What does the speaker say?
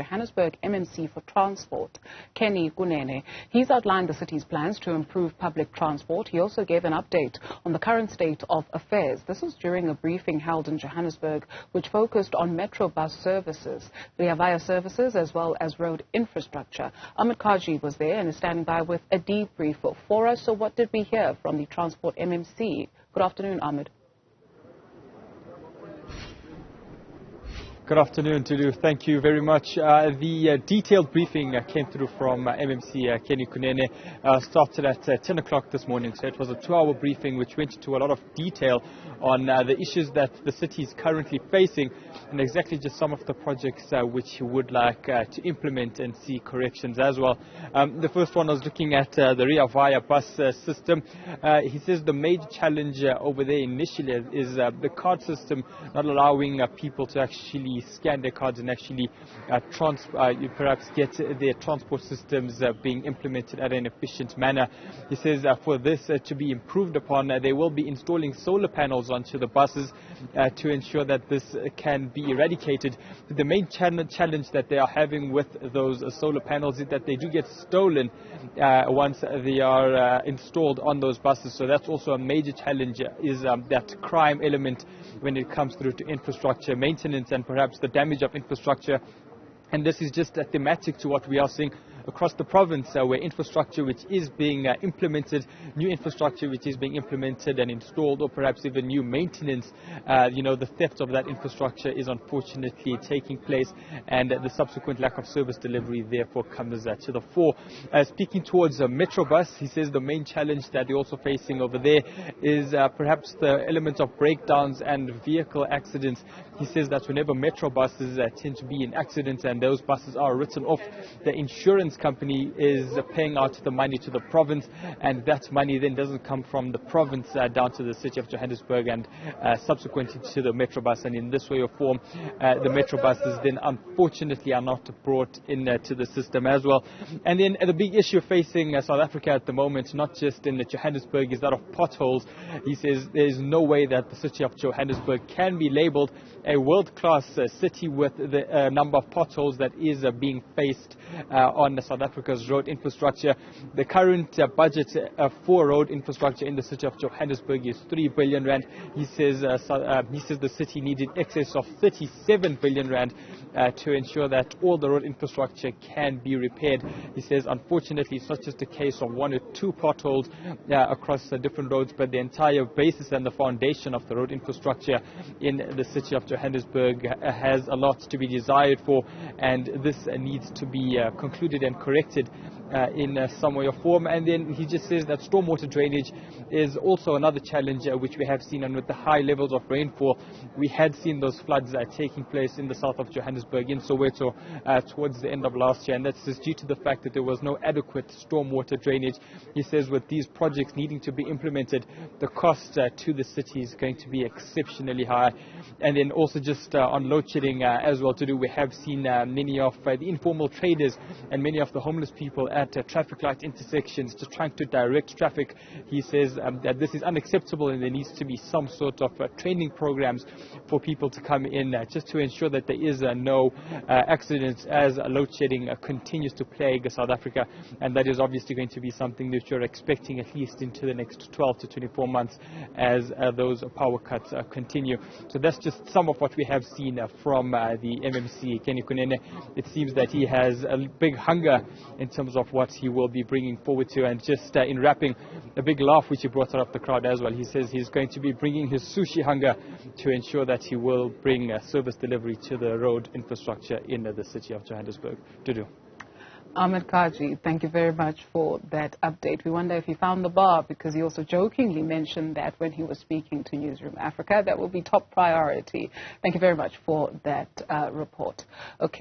Johannesburg MMC for Transport, Kunene. He's outlined the city's plans to improve public transport. He also gave an update on the current state of affairs. This was during a briefing held in Johannesburg, which focused on metro bus services, Via services, as well as road infrastructure. Ahmed Kajee was there and is standing by with a debrief for us. So what did we hear from the Transport MMC? Good afternoon, Ahmed. Good afternoon, Tulu. Thank you very much. The detailed briefing came through from MMC Kunene. Started at 10 o'clock this morning, so it was a 2-hour briefing which went into a lot of detail on the issues that the city is currently facing and exactly just some of the projects which he would like to implement and see corrections as well. The first one was looking at the Via bus system. He says the major challenge over there initially is the card system not allowing people to actually scan their cards and actually perhaps get their transport systems being implemented at an efficient manner. He says for this to be improved upon, they will be installing solar panels onto the buses to ensure that this can be eradicated. The main challenge that they are having with those solar panels is that they do get stolen once they are installed on those buses. So that's also a major challenge, is that crime element when it comes through to infrastructure maintenance and perhaps the damage of infrastructure. And this is just thematic to what we are seeing across the province, where infrastructure which is being implemented, new infrastructure which is being implemented and installed, or perhaps even new maintenance, the theft of that infrastructure is unfortunately taking place, and the subsequent lack of service delivery therefore comes to the fore. Speaking towards Metrobus, he says the main challenge that they're also facing over there is perhaps the element of breakdowns and vehicle accidents. He says that whenever Metrobuses tend to be in accidents and those buses are written off, the insurance company is paying out the money to the province, and that money then doesn't come from the province down to the city of Johannesburg and subsequently to the Metrobus. And in this way or form, the Metrobuses then unfortunately are not brought in to the system as well. And then the big issue facing South Africa at the moment, not just in Johannesburg, is that of potholes. He says there is no way that the city of Johannesburg can be labelled a world-class city with the number of potholes that is being faced on South Africa's road infrastructure. The current budget for road infrastructure in the city of Johannesburg is 3 billion rand. He says the city needed excess of 37 billion rand to ensure that all the road infrastructure can be repaired. He says unfortunately it's not just a case of 1 or 2 potholes across different roads, but the entire basis and the foundation of the road infrastructure in the city of Johannesburg has a lot to be desired for, and this needs to be concluded and corrected in some way or form. And then he just says that stormwater drainage is also another challenge which we have seen, and with the high levels of rainfall, we had seen those floods taking place in the south of Johannesburg, in Soweto, towards the end of last year, and that's just due to the fact that there was no adequate stormwater drainage. He says with these projects needing to be implemented, the cost to the city is going to be exceptionally high. And then also just on load shedding as well we have seen many of the informal traders and many of the homeless people at traffic light intersections just trying to direct traffic. He says that this is unacceptable, and there needs to be some sort of training programs for people to come in just to ensure that there is no accidents as load shedding continues to plague South Africa, and that is obviously going to be something that you're expecting at least into the next 12 to 24 months as those power cuts continue. So that's just some of what we have seen from the MMC Kunene. It seems that he has a big hunger in terms of what he will be bringing forward to, and just in wrapping, a big laugh which he brought out of the crowd as well. He says he's going to be bringing his sushi hunger to ensure that he will bring service delivery to the road infrastructure in the city of Johannesburg. Ahmed Kajee, thank you very much for that update. We wonder if he found the bar, because he also jokingly mentioned that when he was speaking to Newzroom Afrika, that will be top priority. Thank you very much for that report. Okay.